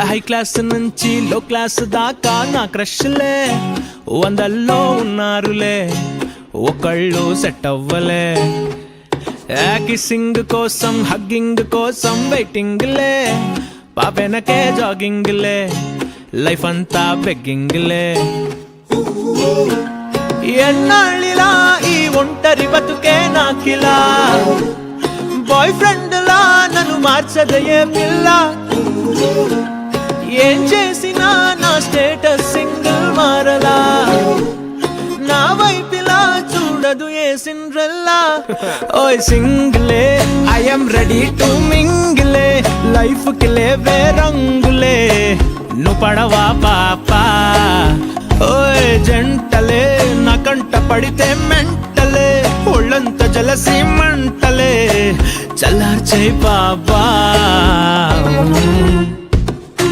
High class నుంచి లో class దాకా నా క్రష్లే వందల్లో ఉన్నారులే, ఒకళ్ళు సెట్ అవ్వలే. కిస్సింగ్ కోసం హగ్గింగ్ కోసం వెయిటింగ్లే, పాపెనకే జాగింగ్లే, లైఫ్ అంతా బెగ్గింగ్లే. ఎన్నాళ్ళిలా ఈ ఒంటరి బతుకే నాకిలా, బాయ్ ఫ్రెండ్ లా నన్ను మార్చదయే పిల్ల. ఏం చేసినా నా స్టేటస్ సింగిల్ మారలా, నా వైపిలా చూడదు ఏ సిండ్రెల్లా. ఓయ్ సింగిలే ఐఎమ్ రెడీ టు మింగిలే, లైఫ్ కి లేవే రంగులే, నువ్వు పడవా పాపా. ఓయ్ జంటలే నా కంట పడితే మెంటలే, ఒళ్ళంత జలసి మంటలే, చల్లార్చే బాబా.